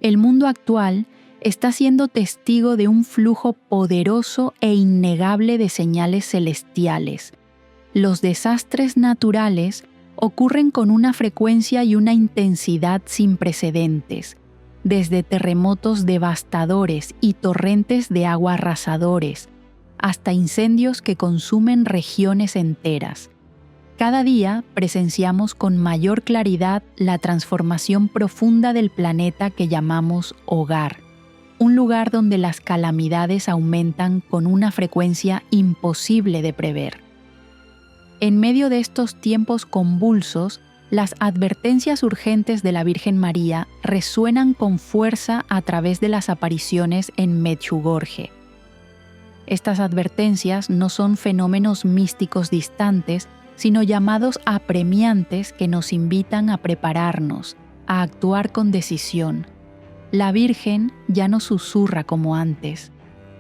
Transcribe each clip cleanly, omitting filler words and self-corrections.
El mundo actual está siendo testigo de un flujo poderoso e innegable de señales celestiales. Los desastres naturales ocurren con una frecuencia y una intensidad sin precedentes, desde terremotos devastadores y torrentes de agua arrasadores, hasta incendios que consumen regiones enteras. Cada día presenciamos con mayor claridad la transformación profunda del planeta que llamamos hogar, un lugar donde las calamidades aumentan con una frecuencia imposible de prever. En medio de estos tiempos convulsos, las advertencias urgentes de la Virgen María resuenan con fuerza a través de las apariciones en Medjugorje. Estas advertencias no son fenómenos místicos distantes, sino llamados apremiantes que nos invitan a prepararnos, a actuar con decisión. La Virgen ya no susurra como antes.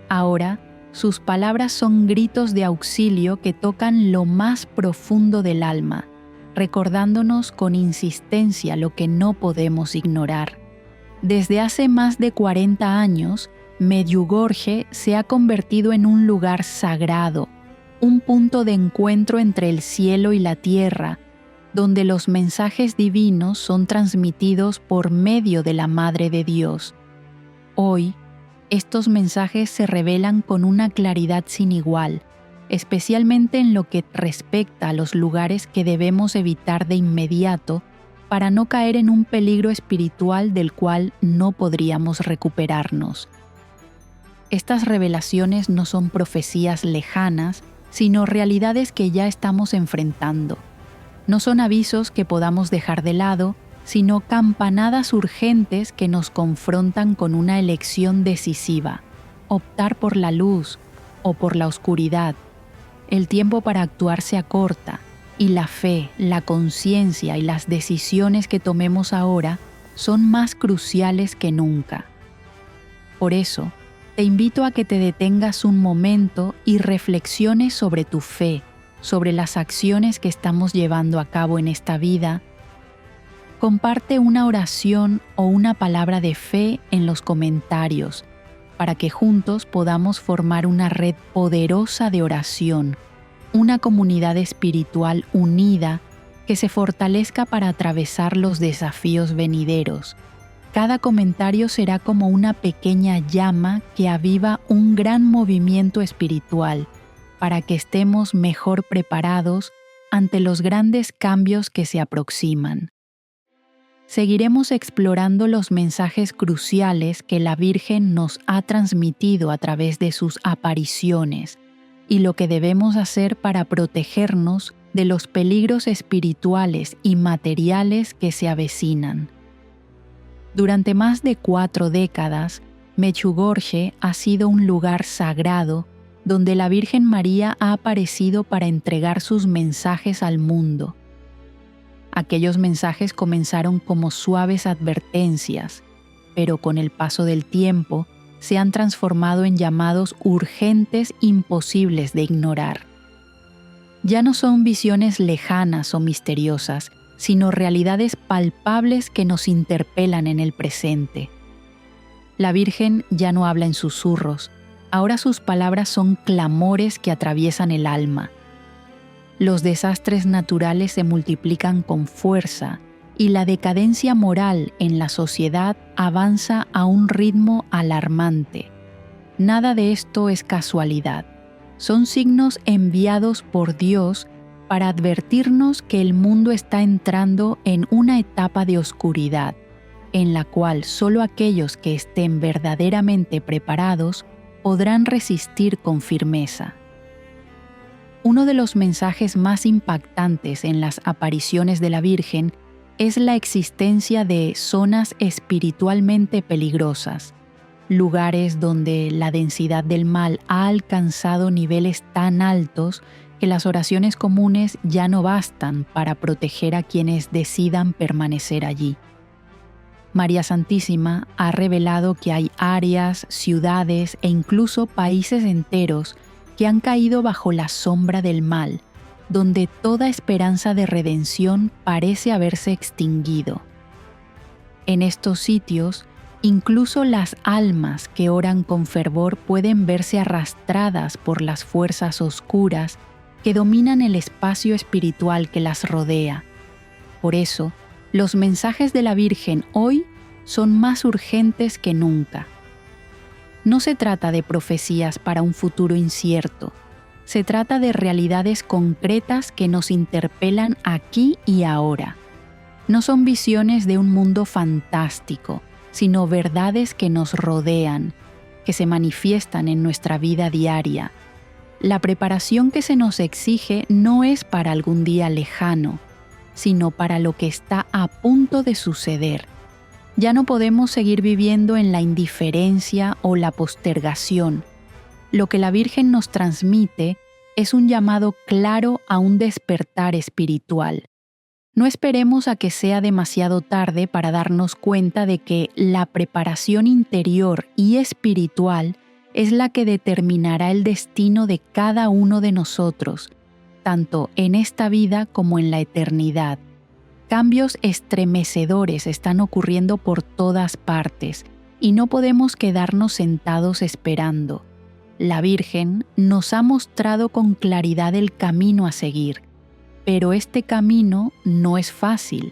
Ahora, sus palabras son gritos de auxilio que tocan lo más profundo del alma, recordándonos con insistencia lo que no podemos ignorar. Desde hace más de 40 años, Medjugorje se ha convertido en un lugar sagrado, un punto de encuentro entre el cielo y la tierra, donde los mensajes divinos son transmitidos por medio de la Madre de Dios. Hoy, estos mensajes se revelan con una claridad sin igual, especialmente en lo que respecta a los lugares que debemos evitar de inmediato para no caer en un peligro espiritual del cual no podríamos recuperarnos. Estas revelaciones no son profecías lejanas, sino realidades que ya estamos enfrentando. No son avisos que podamos dejar de lado, sino campanadas urgentes que nos confrontan con una elección decisiva: optar por la luz o por la oscuridad. El tiempo para actuar se acorta, y la fe, la conciencia y las decisiones que tomemos ahora son más cruciales que nunca. Por eso, te invito a que te detengas un momento y reflexiones sobre tu fe, sobre las acciones que estamos llevando a cabo en esta vida. Comparte una oración o una palabra de fe en los comentarios para que juntos podamos formar una red poderosa de oración, una comunidad espiritual unida que se fortalezca para atravesar los desafíos venideros. Cada comentario será como una pequeña llama que aviva un gran movimiento espiritual para que estemos mejor preparados ante los grandes cambios que se aproximan. Seguiremos explorando los mensajes cruciales que la Virgen nos ha transmitido a través de sus apariciones y lo que debemos hacer para protegernos de los peligros espirituales y materiales que se avecinan. Durante más de 4 décadas, Medjugorje ha sido un lugar sagrado donde la Virgen María ha aparecido para entregar sus mensajes al mundo. Aquellos mensajes comenzaron como suaves advertencias, pero con el paso del tiempo se han transformado en llamados urgentes imposibles de ignorar. Ya no son visiones lejanas o misteriosas, sino realidades palpables que nos interpelan en el presente. La Virgen ya no habla en susurros, ahora sus palabras son clamores que atraviesan el alma. Los desastres naturales se multiplican con fuerza y la decadencia moral en la sociedad avanza a un ritmo alarmante. Nada de esto es casualidad. Son signos enviados por Dios para advertirnos que el mundo está entrando en una etapa de oscuridad, en la cual solo aquellos que estén verdaderamente preparados podrán resistir con firmeza. Uno de los mensajes más impactantes en las apariciones de la Virgen es la existencia de zonas espiritualmente peligrosas, lugares donde la densidad del mal ha alcanzado niveles tan altos que las oraciones comunes ya no bastan para proteger a quienes decidan permanecer allí. María Santísima ha revelado que hay áreas, ciudades e incluso países enteros que han caído bajo la sombra del mal, donde toda esperanza de redención parece haberse extinguido. En estos sitios, Incluso las almas que oran con fervor pueden verse arrastradas por las fuerzas oscuras que dominan el espacio espiritual que las rodea. Por eso, los mensajes de la Virgen hoy son más urgentes que nunca. No se trata de profecías para un futuro incierto, se trata de realidades concretas que nos interpelan aquí y ahora. No son visiones de un mundo fantástico, sino verdades que nos rodean, que se manifiestan en nuestra vida diaria. La preparación que se nos exige no es para algún día lejano, sino para lo que está a punto de suceder. Ya no podemos seguir viviendo en la indiferencia o la postergación. Lo que la Virgen nos transmite es un llamado claro a un despertar espiritual. No esperemos a que sea demasiado tarde para darnos cuenta de que la preparación interior y espiritual es la que determinará el destino de cada uno de nosotros, tanto en esta vida como en la eternidad. Cambios estremecedores están ocurriendo por todas partes y no podemos quedarnos sentados esperando. La Virgen nos ha mostrado con claridad el camino a seguir. Pero este camino no es fácil.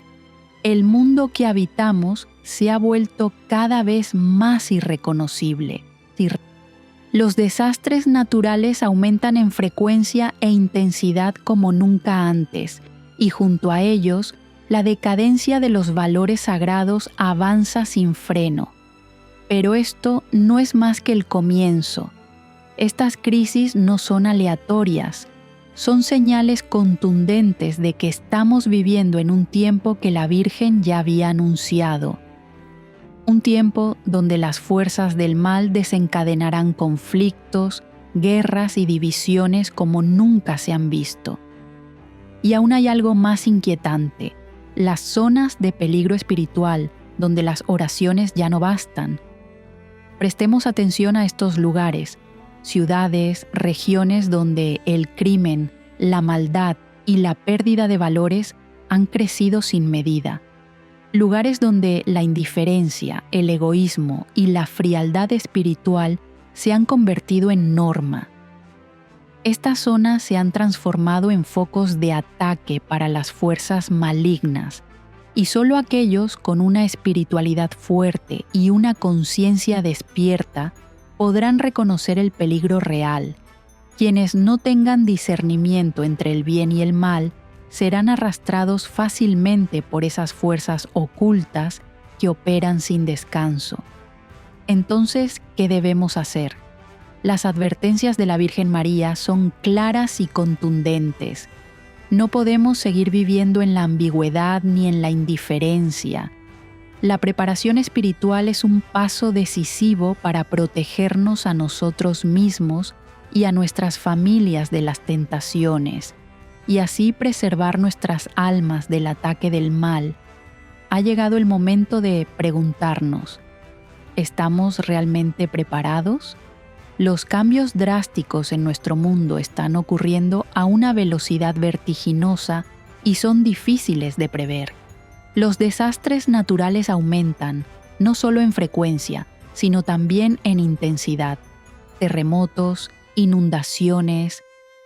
El mundo que habitamos se ha vuelto cada vez más irreconocible. Los desastres naturales aumentan en frecuencia e intensidad como nunca antes, y junto a ellos, la decadencia de los valores sagrados avanza sin freno. Pero esto no es más que el comienzo. Estas crisis no son aleatorias. Son señales contundentes de que estamos viviendo en un tiempo que la Virgen ya había anunciado. Un tiempo donde las fuerzas del mal desencadenarán conflictos, guerras y divisiones como nunca se han visto. Y aún hay algo más inquietante: las zonas de peligro espiritual, donde las oraciones ya no bastan. Prestemos atención a estos lugares, ciudades, regiones donde el crimen, la maldad y la pérdida de valores han crecido sin medida. Lugares donde la indiferencia, el egoísmo y la frialdad espiritual se han convertido en norma. Estas zonas se han transformado en focos de ataque para las fuerzas malignas, y solo aquellos con una espiritualidad fuerte y una conciencia despierta podrán reconocer el peligro real. Quienes no tengan discernimiento entre el bien y el mal serán arrastrados fácilmente por esas fuerzas ocultas que operan sin descanso. Entonces, ¿qué debemos hacer? Las advertencias de la Virgen María son claras y contundentes. No podemos seguir viviendo en la ambigüedad ni en la indiferencia. La preparación espiritual es un paso decisivo para protegernos a nosotros mismos y a nuestras familias de las tentaciones, y así preservar nuestras almas del ataque del mal. Ha llegado el momento de preguntarnos: ¿estamos realmente preparados? Los cambios drásticos en nuestro mundo están ocurriendo a una velocidad vertiginosa y son difíciles de prever. Los desastres naturales aumentan, no solo en frecuencia, sino también en intensidad. Terremotos, inundaciones,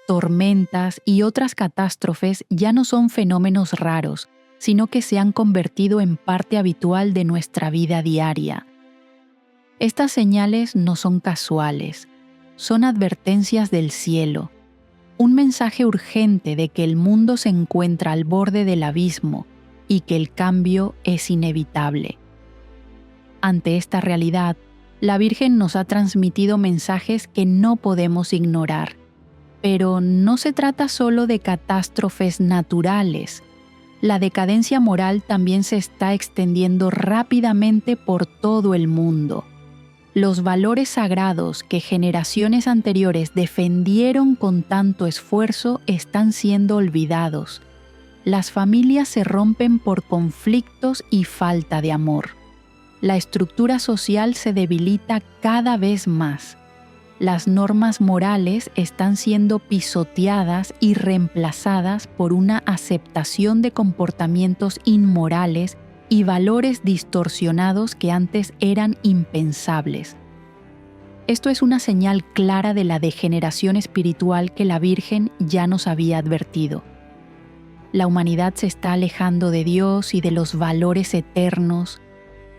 tormentas y otras catástrofes ya no son fenómenos raros, sino que se han convertido en parte habitual de nuestra vida diaria. Estas señales no son casuales, son advertencias del cielo, un mensaje urgente de que el mundo se encuentra al borde del abismo y que el cambio es inevitable. Ante esta realidad, la Virgen nos ha transmitido mensajes que no podemos ignorar. Pero no se trata solo de catástrofes naturales. La decadencia moral también se está extendiendo rápidamente por todo el mundo. Los valores sagrados que generaciones anteriores defendieron con tanto esfuerzo están siendo olvidados. Las familias se rompen por conflictos y falta de amor. La estructura social se debilita cada vez más. Las normas morales están siendo pisoteadas y reemplazadas por una aceptación de comportamientos inmorales y valores distorsionados que antes eran impensables. Esto es una señal clara de la degeneración espiritual que la Virgen ya nos había advertido. La humanidad se está alejando de Dios y de los valores eternos.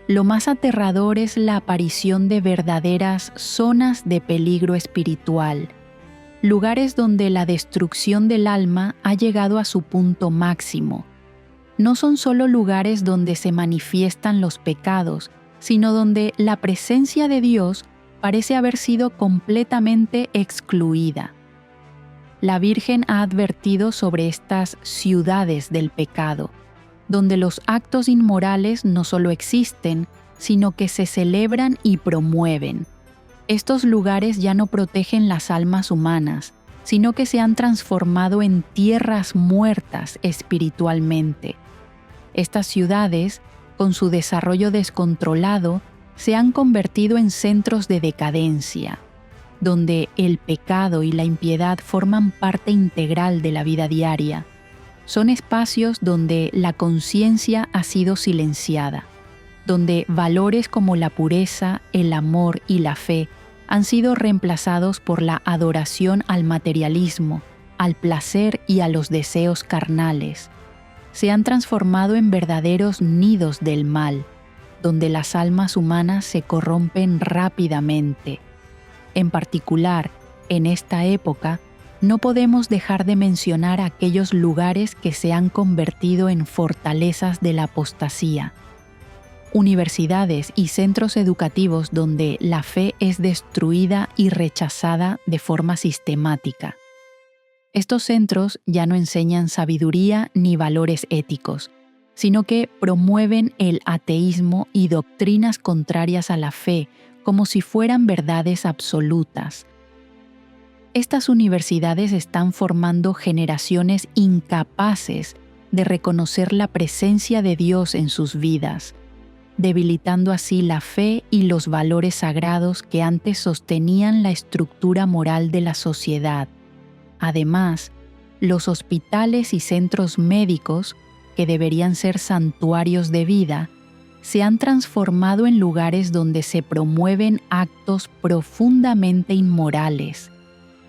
Lo más aterrador es la aparición de verdaderas zonas de peligro espiritual, lugares donde la destrucción del alma ha llegado a su punto máximo. No son solo lugares donde se manifiestan los pecados, sino donde la presencia de Dios parece haber sido completamente excluida. La Virgen ha advertido sobre estas ciudades del pecado, donde los actos inmorales no solo existen, sino que se celebran y promueven. Estos lugares ya no protegen las almas humanas, sino que se han transformado en tierras muertas espiritualmente. Estas ciudades, con su desarrollo descontrolado, se han convertido en centros de decadencia, donde el pecado y la impiedad forman parte integral de la vida diaria. Son espacios donde la conciencia ha sido silenciada, donde valores como la pureza, el amor y la fe han sido reemplazados por la adoración al materialismo, al placer y a los deseos carnales. Se han transformado en verdaderos nidos del mal, donde las almas humanas se corrompen rápidamente. En particular, en esta época, no podemos dejar de mencionar aquellos lugares que se han convertido en fortalezas de la apostasía. Universidades y centros educativos donde la fe es destruida y rechazada de forma sistemática. Estos centros ya no enseñan sabiduría ni valores éticos, sino que promueven el ateísmo y doctrinas contrarias a la fe como si fueran verdades absolutas. Estas universidades están formando generaciones incapaces de reconocer la presencia de Dios en sus vidas, debilitando así la fe y los valores sagrados que antes sostenían la estructura moral de la sociedad. Además, los hospitales y centros médicos, que deberían ser santuarios de vida, se han transformado en lugares donde se promueven actos profundamente inmorales.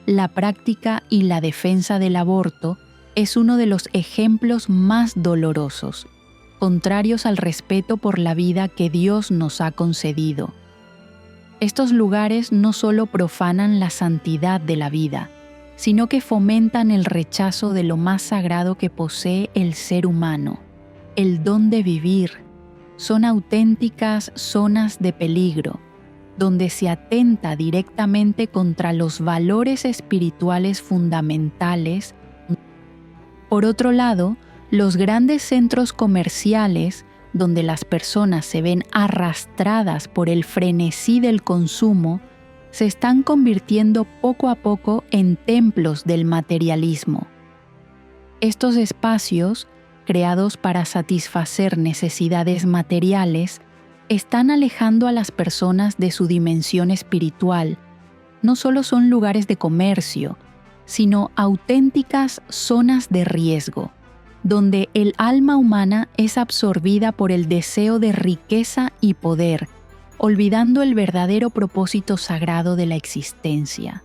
La práctica y la defensa del aborto es uno de los ejemplos más dolorosos, contrarios al respeto por la vida que Dios nos ha concedido. Estos lugares no solo profanan la santidad de la vida, sino que fomentan el rechazo de lo más sagrado que posee el ser humano, el don de vivir. Son auténticas zonas de peligro, donde se atenta directamente contra los valores espirituales fundamentales. Por otro lado, los grandes centros comerciales, donde las personas se ven arrastradas por el frenesí del consumo, se están convirtiendo poco a poco en templos del materialismo. Estos espacios, creados para satisfacer necesidades materiales, están alejando a las personas de su dimensión espiritual. No solo son lugares de comercio, sino auténticas zonas de riesgo, donde el alma humana es absorbida por el deseo de riqueza y poder, olvidando el verdadero propósito sagrado de la existencia.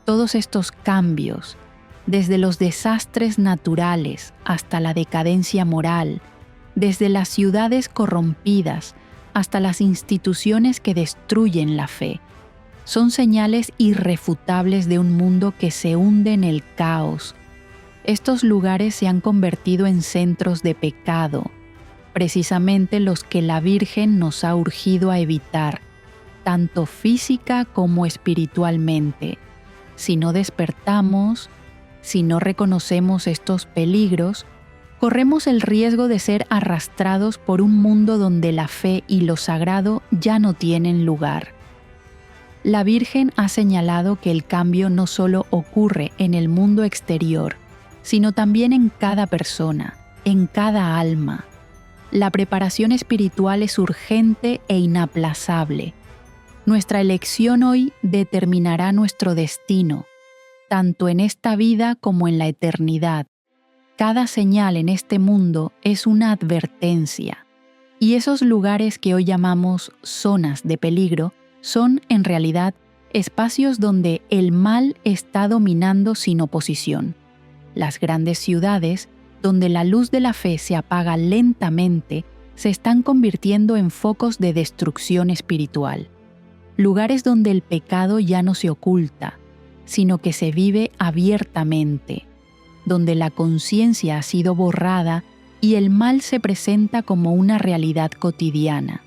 Todos estos cambios, desde los desastres naturales hasta la decadencia moral, desde las ciudades corrompidas hasta las instituciones que destruyen la fe, son señales irrefutables de un mundo que se hunde en el caos. Estos lugares se han convertido en centros de pecado, precisamente los que la Virgen nos ha urgido a evitar, tanto física como espiritualmente. Si no despertamos, si no reconocemos estos peligros, corremos el riesgo de ser arrastrados por un mundo donde la fe y lo sagrado ya no tienen lugar. La Virgen ha señalado que el cambio no solo ocurre en el mundo exterior, sino también en cada persona, en cada alma. La preparación espiritual es urgente e inaplazable. Nuestra elección hoy determinará nuestro destino, tanto en esta vida como en la eternidad. Cada señal en este mundo es una advertencia, Y esos lugares que hoy llamamos zonas de peligro son, en realidad, espacios donde el mal está dominando sin oposición. Las grandes ciudades, donde la luz de la fe se apaga lentamente, se están convirtiendo en focos de destrucción espiritual. Lugares donde el pecado ya no se oculta, sino que se vive abiertamente, donde la conciencia ha sido borrada y el mal se presenta como una realidad cotidiana.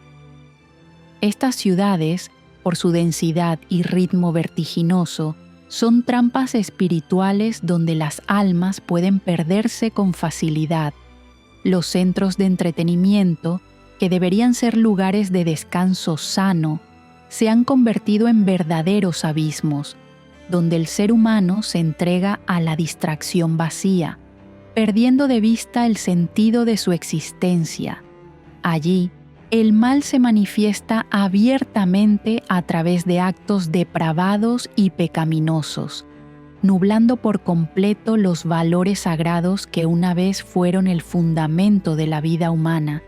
Estas ciudades, por su densidad y ritmo vertiginoso, son trampas espirituales donde las almas pueden perderse con facilidad. Los centros de entretenimiento, que deberían ser lugares de descanso sano, se han convertido en verdaderos abismos, donde el ser humano se entrega a la distracción vacía, perdiendo de vista el sentido de su existencia. Allí, el mal se manifiesta abiertamente a través de actos depravados y pecaminosos, nublando por completo los valores sagrados que una vez fueron el fundamento de la vida humana.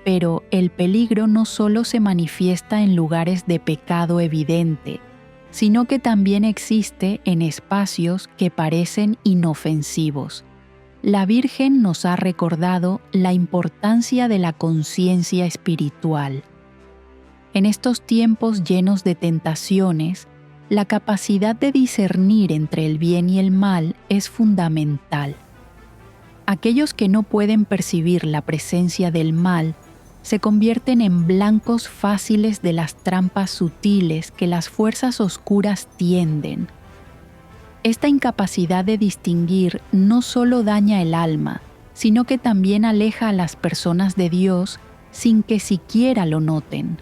Pero el peligro no solo se manifiesta en lugares de pecado evidente, sino que también existe en espacios que parecen inofensivos. La Virgen nos ha recordado la importancia de la conciencia espiritual. En estos tiempos llenos de tentaciones, la capacidad de discernir entre el bien y el mal es fundamental. Aquellos que no pueden percibir la presencia del mal se convierten en blancos fáciles de las trampas sutiles que las fuerzas oscuras tienden. Esta incapacidad de distinguir no solo daña el alma, sino que también aleja a las personas de Dios sin que siquiera lo noten.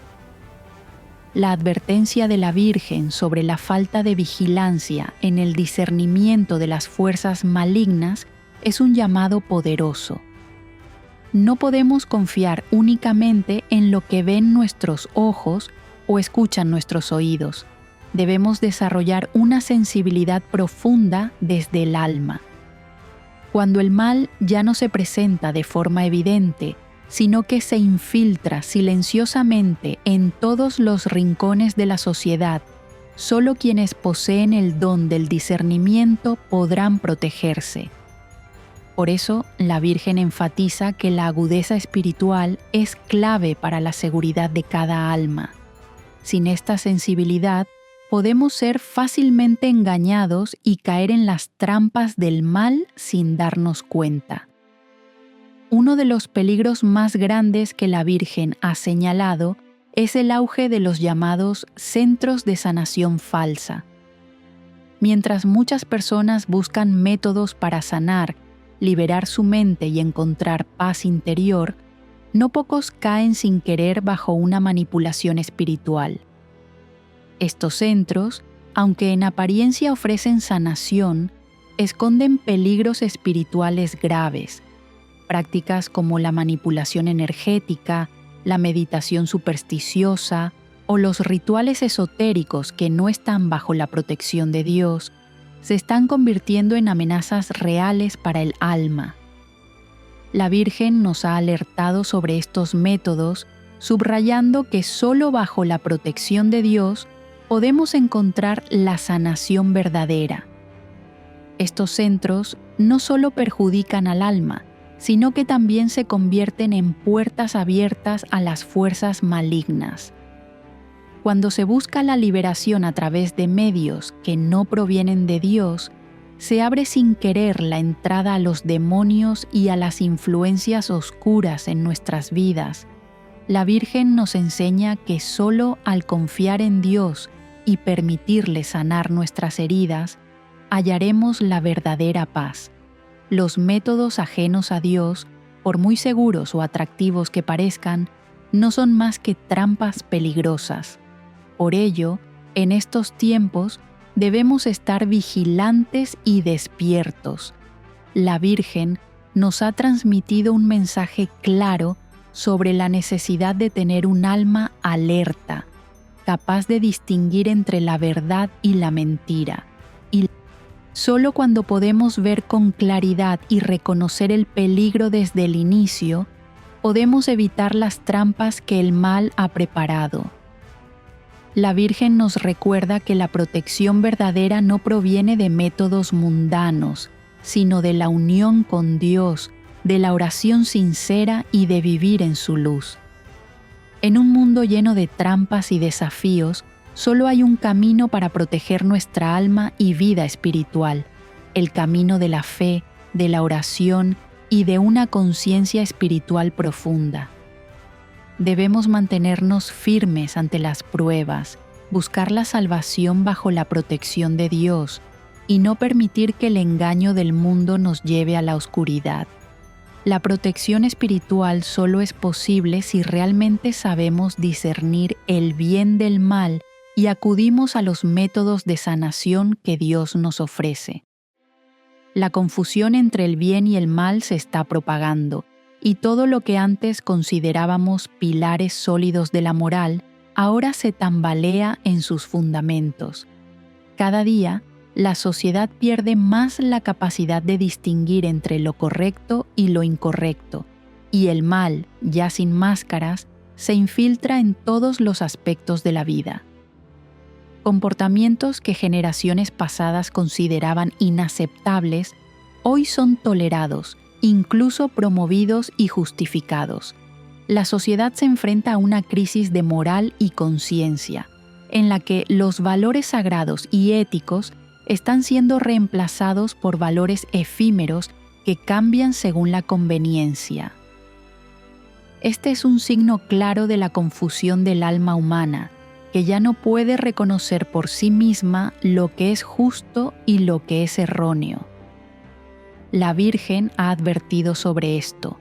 La advertencia de la Virgen sobre la falta de vigilancia en el discernimiento de las fuerzas malignas es un llamado poderoso. No podemos confiar únicamente en lo que ven nuestros ojos o escuchan nuestros oídos. Debemos desarrollar una sensibilidad profunda desde el alma. Cuando el mal ya no se presenta de forma evidente, sino que se infiltra silenciosamente en todos los rincones de la sociedad, solo quienes poseen el don del discernimiento podrán protegerse. Por eso, la Virgen enfatiza que la agudeza espiritual es clave para la seguridad de cada alma. Sin esta sensibilidad, podemos ser fácilmente engañados y caer en las trampas del mal sin darnos cuenta. Uno de los peligros más grandes que la Virgen ha señalado es el auge de los llamados centros de sanación falsa. Mientras muchas personas buscan métodos para sanar, liberar su mente y encontrar paz interior, no pocos caen sin querer bajo una manipulación espiritual. Estos centros, aunque en apariencia ofrecen sanación, esconden peligros espirituales graves. Prácticas como la manipulación energética, la meditación supersticiosa o los rituales esotéricos que no están bajo la protección de Dios, se están convirtiendo en amenazas reales para el alma. La Virgen nos ha alertado sobre estos métodos, subrayando que solo bajo la protección de Dios podemos encontrar la sanación verdadera. Estos centros no solo perjudican al alma, sino que también se convierten en puertas abiertas a las fuerzas malignas. Cuando se busca la liberación a través de medios que no provienen de Dios, se abre sin querer la entrada a los demonios y a las influencias oscuras en nuestras vidas. La Virgen nos enseña que solo al confiar en Dios y permitirle sanar nuestras heridas, hallaremos la verdadera paz. Los métodos ajenos a Dios, por muy seguros o atractivos que parezcan, no son más que trampas peligrosas. Por ello, en estos tiempos debemos estar vigilantes y despiertos. La Virgen nos ha transmitido un mensaje claro sobre la necesidad de tener un alma alerta, capaz de distinguir entre la verdad y la mentira. Y solo cuando podemos ver con claridad y reconocer el peligro desde el inicio, podemos evitar las trampas que el mal ha preparado. La Virgen nos recuerda que la protección verdadera no proviene de métodos mundanos, sino de la unión con Dios, de la oración sincera y de vivir en su luz. En un mundo lleno de trampas y desafíos, solo hay un camino para proteger nuestra alma y vida espiritual, el camino de la fe, de la oración y de una conciencia espiritual profunda. Debemos mantenernos firmes ante las pruebas, buscar la salvación bajo la protección de Dios y no permitir que el engaño del mundo nos lleve a la oscuridad. La protección espiritual solo es posible si realmente sabemos discernir el bien del mal y acudimos a los métodos de sanación que Dios nos ofrece. La confusión entre el bien y el mal se está propagando, y todo lo que antes considerábamos pilares sólidos de la moral, ahora se tambalea en sus fundamentos. Cada día, la sociedad pierde más la capacidad de distinguir entre lo correcto y lo incorrecto, y el mal, ya sin máscaras, se infiltra en todos los aspectos de la vida. Comportamientos que generaciones pasadas consideraban inaceptables, hoy son tolerados, incluso promovidos y justificados. La sociedad se enfrenta a una crisis de moral y conciencia, en la que los valores sagrados y éticos están siendo reemplazados por valores efímeros que cambian según la conveniencia. Este es un signo claro de la confusión del alma humana, que ya no puede reconocer por sí misma lo que es justo y lo que es erróneo. La Virgen ha advertido sobre esto.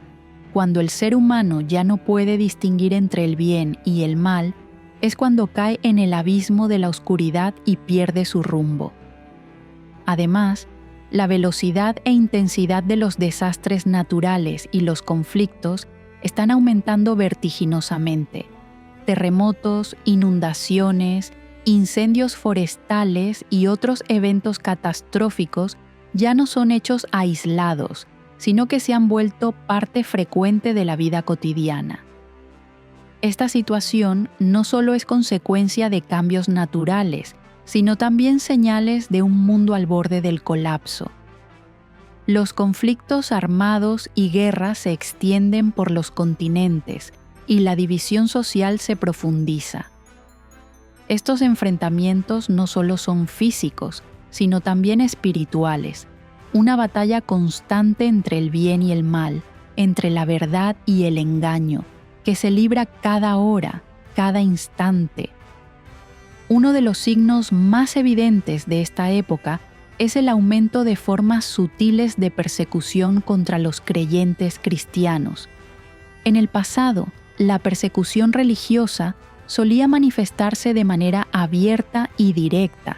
Cuando el ser humano ya no puede distinguir entre el bien y el mal, es cuando cae en el abismo de la oscuridad y pierde su rumbo. Además, la velocidad e intensidad de los desastres naturales y los conflictos están aumentando vertiginosamente. Terremotos, inundaciones, incendios forestales y otros eventos catastróficos ya no son hechos aislados, sino que se han vuelto parte frecuente de la vida cotidiana. Esta situación no solo es consecuencia de cambios naturales, sino también señales de un mundo al borde del colapso. Los conflictos armados y guerras se extienden por los continentes, y la división social se profundiza. Estos enfrentamientos no solo son físicos, sino también espirituales, una batalla constante entre el bien y el mal, entre la verdad y el engaño, que se libra cada hora, cada instante. Uno de los signos más evidentes de esta época es el aumento de formas sutiles de persecución contra los creyentes cristianos. En el pasado, la persecución religiosa solía manifestarse de manera abierta y directa,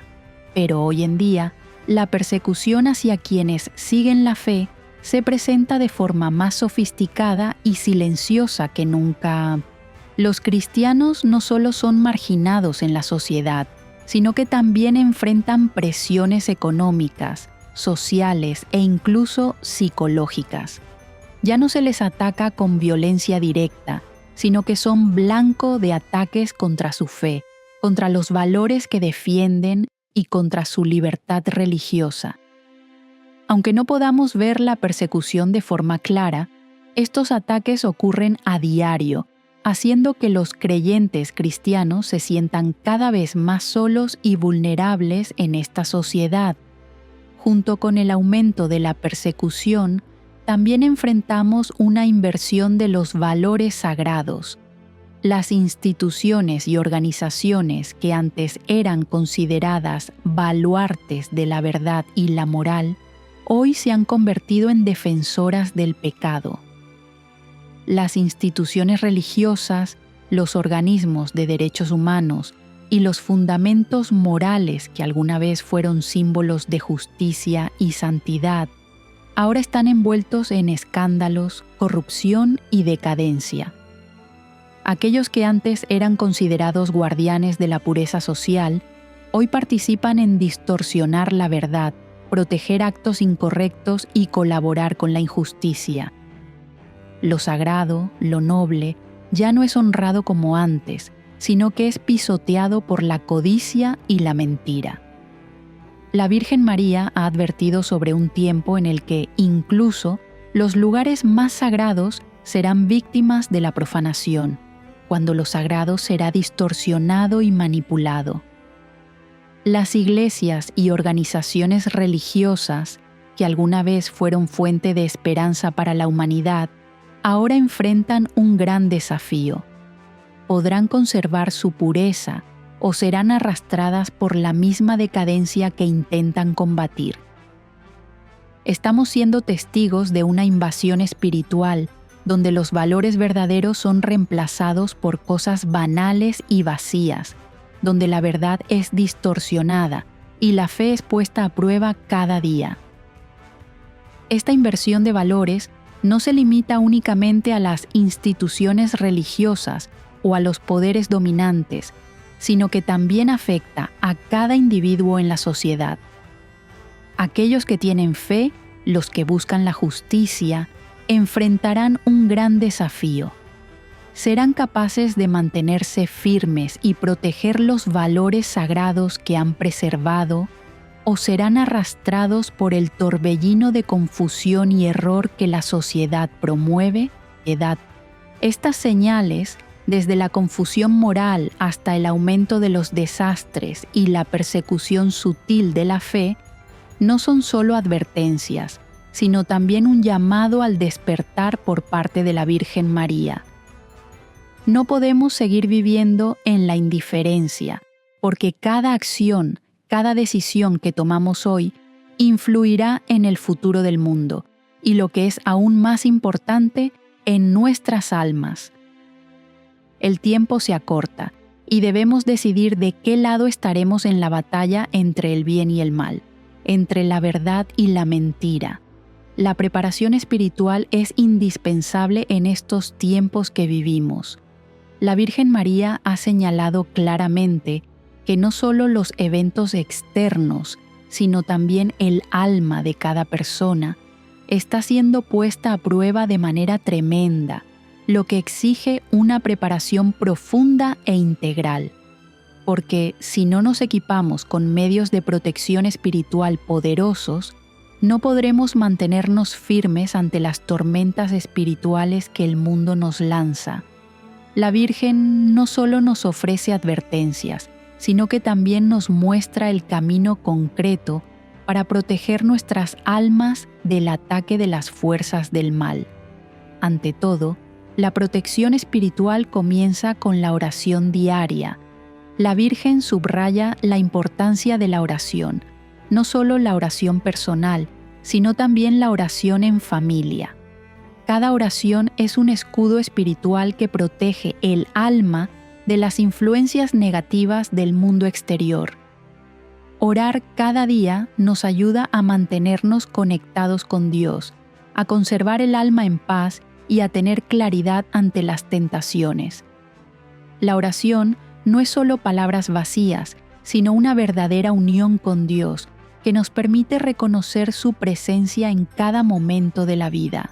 pero hoy en día, la persecución hacia quienes siguen la fe se presenta de forma más sofisticada y silenciosa que nunca. Los cristianos no solo son marginados en la sociedad, sino que también enfrentan presiones económicas, sociales e incluso psicológicas. Ya no se les ataca con violencia directa, sino que son blanco de ataques contra su fe, contra los valores que defienden y contra su libertad religiosa. Aunque no podamos ver la persecución de forma clara, estos ataques ocurren a diario, haciendo que los creyentes cristianos se sientan cada vez más solos y vulnerables en esta sociedad. Junto con el aumento de la persecución, también enfrentamos una inversión de los valores sagrados. Las instituciones y organizaciones que antes eran consideradas baluartes de la verdad y la moral, hoy se han convertido en defensoras del pecado. Las instituciones religiosas, los organismos de derechos humanos y los fundamentos morales que alguna vez fueron símbolos de justicia y santidad, ahora están envueltos en escándalos, corrupción y decadencia. Aquellos que antes eran considerados guardianes de la pureza social, hoy participan en distorsionar la verdad, proteger actos incorrectos y colaborar con la injusticia. Lo sagrado, lo noble, ya no es honrado como antes, sino que es pisoteado por la codicia y la mentira. La Virgen María ha advertido sobre un tiempo en el que, incluso, los lugares más sagrados serán víctimas de la profanación, cuando lo sagrado será distorsionado y manipulado. Las iglesias y organizaciones religiosas, que alguna vez fueron fuente de esperanza para la humanidad, ahora enfrentan un gran desafío. ¿Podrán conservar su pureza o serán arrastradas por la misma decadencia que intentan combatir? Estamos siendo testigos de una invasión espiritual donde los valores verdaderos son reemplazados por cosas banales y vacías, donde la verdad es distorsionada y la fe es puesta a prueba cada día. Esta inversión de valores no se limita únicamente a las instituciones religiosas o a los poderes dominantes, sino que también afecta a cada individuo en la sociedad. Aquellos que tienen fe, los que buscan la justicia, enfrentarán un gran desafío. ¿Serán capaces de mantenerse firmes y proteger los valores sagrados que han preservado, o serán arrastrados por el torbellino de confusión y error que la sociedad promueve? Estas señales, desde la confusión moral hasta el aumento de los desastres y la persecución sutil de la fe, no son solo advertencias, sino también un llamado al despertar por parte de la Virgen María. No podemos seguir viviendo en la indiferencia, porque cada acción, cada decisión que tomamos hoy influirá en el futuro del mundo y, lo que es aún más importante, en nuestras almas. El tiempo se acorta y debemos decidir de qué lado estaremos en la batalla entre el bien y el mal, entre la verdad y la mentira. La preparación espiritual es indispensable en estos tiempos que vivimos. La Virgen María ha señalado claramente que no solo los eventos externos, sino también el alma de cada persona está siendo puesta a prueba de manera tremenda, lo que exige una preparación profunda e integral. Porque si no nos equipamos con medios de protección espiritual poderosos, no podremos mantenernos firmes ante las tormentas espirituales que el mundo nos lanza. La Virgen no solo nos ofrece advertencias, sino que también nos muestra el camino concreto para proteger nuestras almas del ataque de las fuerzas del mal. Ante todo, la protección espiritual comienza con la oración diaria. La Virgen subraya la importancia de la oración, no solo la oración personal, sino también la oración en familia. Cada oración es un escudo espiritual que protege el alma de las influencias negativas del mundo exterior. Orar cada día nos ayuda a mantenernos conectados con Dios, a conservar el alma en paz y a tener claridad ante las tentaciones. La oración no es solo palabras vacías, sino una verdadera unión con Dios que nos permite reconocer su presencia en cada momento de la vida.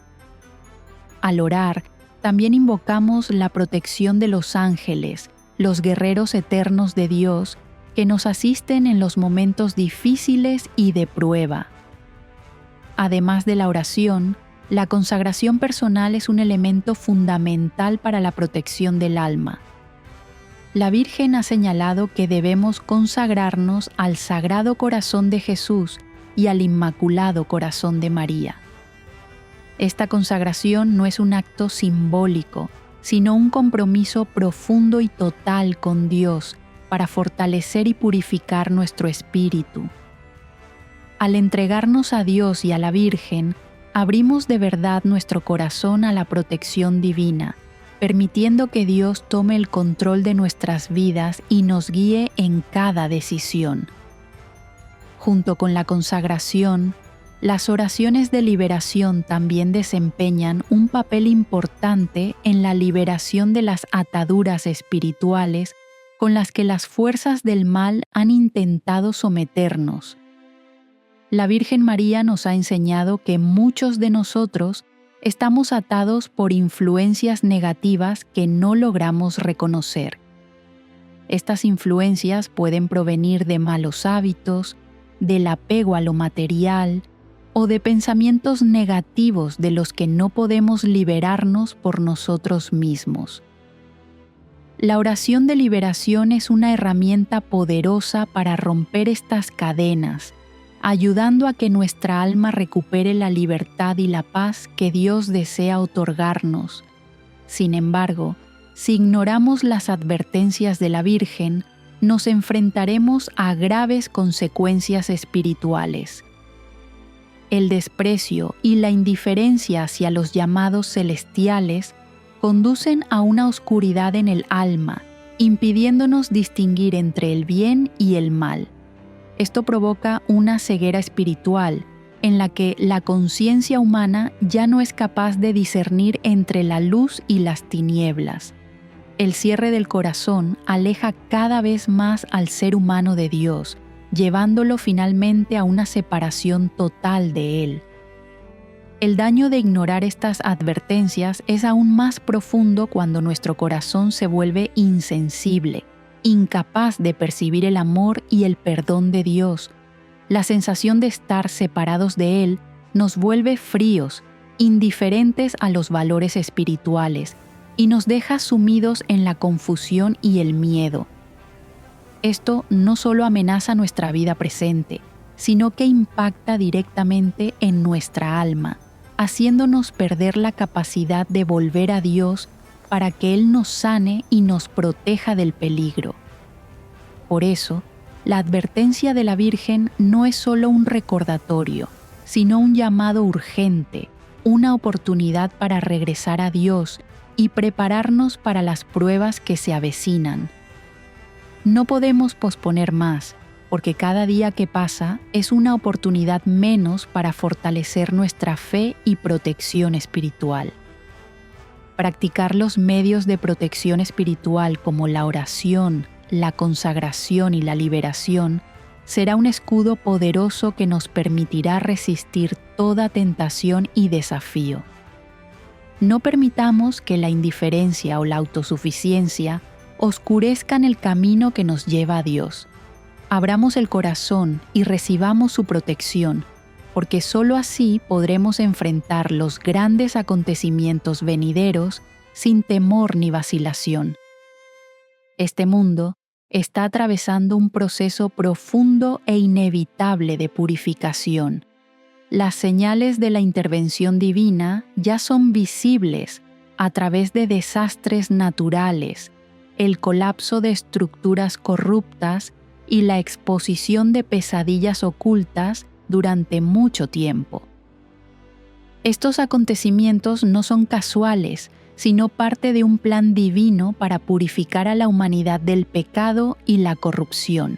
Al orar, también invocamos la protección de los ángeles, los guerreros eternos de Dios, que nos asisten en los momentos difíciles y de prueba. Además de la oración, la consagración personal es un elemento fundamental para la protección del alma. La Virgen ha señalado que debemos consagrarnos al Sagrado Corazón de Jesús y al Inmaculado Corazón de María. Esta consagración no es un acto simbólico, sino un compromiso profundo y total con Dios para fortalecer y purificar nuestro espíritu. Al entregarnos a Dios y a la Virgen, abrimos de verdad nuestro corazón a la protección divina, permitiendo que Dios tome el control de nuestras vidas y nos guíe en cada decisión. Junto con la consagración, las oraciones de liberación también desempeñan un papel importante en la liberación de las ataduras espirituales con las que las fuerzas del mal han intentado someternos. La Virgen María nos ha enseñado que muchos de nosotros estamos atados por influencias negativas que no logramos reconocer. Estas influencias pueden provenir de malos hábitos, del apego a lo material o de pensamientos negativos de los que no podemos liberarnos por nosotros mismos. La oración de liberación es una herramienta poderosa para romper estas cadenas, ayudando a que nuestra alma recupere la libertad y la paz que Dios desea otorgarnos. Sin embargo, si ignoramos las advertencias de la Virgen, nos enfrentaremos a graves consecuencias espirituales. El desprecio y la indiferencia hacia los llamados celestiales conducen a una oscuridad en el alma, impidiéndonos distinguir entre el bien y el mal. Esto provoca una ceguera espiritual, en la que la conciencia humana ya no es capaz de discernir entre la luz y las tinieblas. El cierre del corazón aleja cada vez más al ser humano de Dios, llevándolo finalmente a una separación total de Él. El daño de ignorar estas advertencias es aún más profundo cuando nuestro corazón se vuelve insensible, incapaz de percibir el amor y el perdón de Dios. La sensación de estar separados de Él nos vuelve fríos, indiferentes a los valores espirituales, y nos deja sumidos en la confusión y el miedo. Esto no solo amenaza nuestra vida presente, sino que impacta directamente en nuestra alma, haciéndonos perder la capacidad de volver a Dios para que Él nos sane y nos proteja del peligro. Por eso, la advertencia de la Virgen no es solo un recordatorio, sino un llamado urgente, una oportunidad para regresar a Dios y prepararnos para las pruebas que se avecinan. No podemos posponer más, porque cada día que pasa es una oportunidad menos para fortalecer nuestra fe y protección espiritual. Practicar los medios de protección espiritual como la oración, la consagración y la liberación será un escudo poderoso que nos permitirá resistir toda tentación y desafío. No permitamos que la indiferencia o la autosuficiencia oscurezcan el camino que nos lleva a Dios. Abramos el corazón y recibamos su protección, porque sólo así podremos enfrentar los grandes acontecimientos venideros sin temor ni vacilación. Este mundo está atravesando un proceso profundo e inevitable de purificación. Las señales de la intervención divina ya son visibles a través de desastres naturales, el colapso de estructuras corruptas y la exposición de pesadillas ocultas durante mucho tiempo. Estos acontecimientos no son casuales, sino parte de un plan divino para purificar a la humanidad del pecado y la corrupción.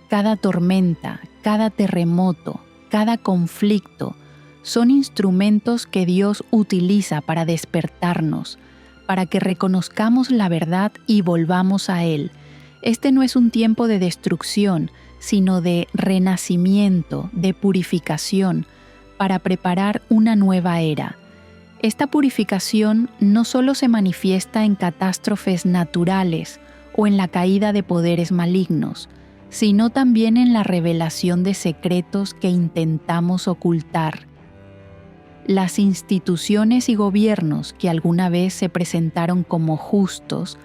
Cada tormenta, cada terremoto, cada conflicto son instrumentos que Dios utiliza para despertarnos, para que reconozcamos la verdad y volvamos a Él. Este no es un tiempo de destrucción, sino de renacimiento, de purificación, para preparar una nueva era. Esta purificación no solo se manifiesta en catástrofes naturales o en la caída de poderes malignos, sino también en la revelación de secretos que intentamos ocultar. Las instituciones y gobiernos que alguna vez se presentaron como justos,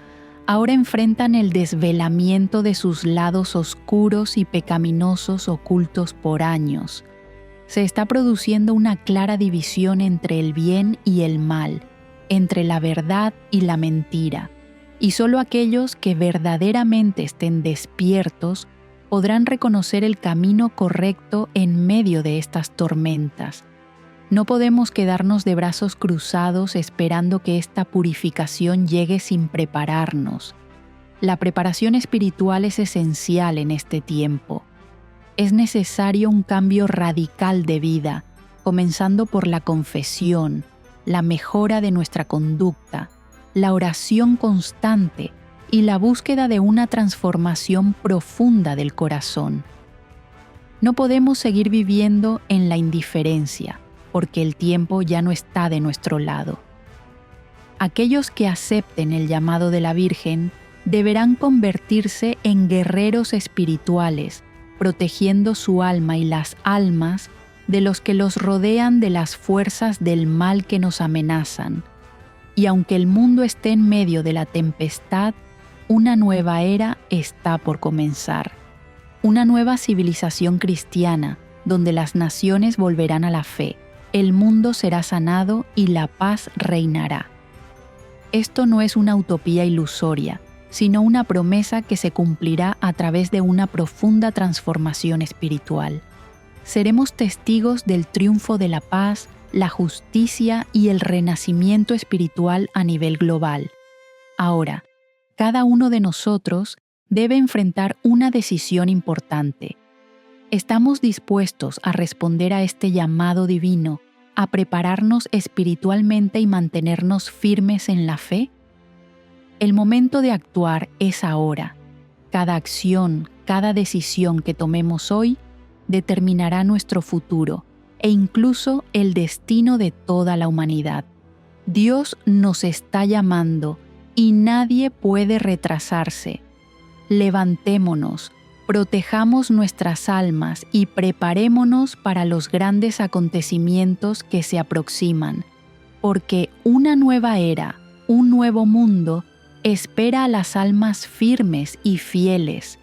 ahora enfrentan el desvelamiento de sus lados oscuros y pecaminosos ocultos por años. Se está produciendo una clara división entre el bien y el mal, entre la verdad y la mentira, y solo aquellos que verdaderamente estén despiertos podrán reconocer el camino correcto en medio de estas tormentas. No podemos quedarnos de brazos cruzados esperando que esta purificación llegue sin prepararnos. La preparación espiritual es esencial en este tiempo. Es necesario un cambio radical de vida, comenzando por la confesión, la mejora de nuestra conducta, la oración constante y la búsqueda de una transformación profunda del corazón. No podemos seguir viviendo en la indiferencia, porque el tiempo ya no está de nuestro lado. Aquellos que acepten el llamado de la Virgen deberán convertirse en guerreros espirituales, protegiendo su alma y las almas de los que los rodean de las fuerzas del mal que nos amenazan. Y aunque el mundo esté en medio de la tempestad, una nueva era está por comenzar. Una nueva civilización cristiana, donde las naciones volverán a la fe, el mundo será sanado y la paz reinará. Esto no es una utopía ilusoria, sino una promesa que se cumplirá a través de una profunda transformación espiritual. Seremos testigos del triunfo de la paz, la justicia y el renacimiento espiritual a nivel global. Ahora, cada uno de nosotros debe enfrentar una decisión importante. ¿Estamos dispuestos a responder a este llamado divino, a prepararnos espiritualmente y mantenernos firmes en la fe? El momento de actuar es ahora. Cada acción, cada decisión que tomemos hoy determinará nuestro futuro e incluso el destino de toda la humanidad. Dios nos está llamando y nadie puede retrasarse. Levantémonos, protejamos nuestras almas y preparémonos para los grandes acontecimientos que se aproximan, porque una nueva era, un nuevo mundo, espera a las almas firmes y fieles,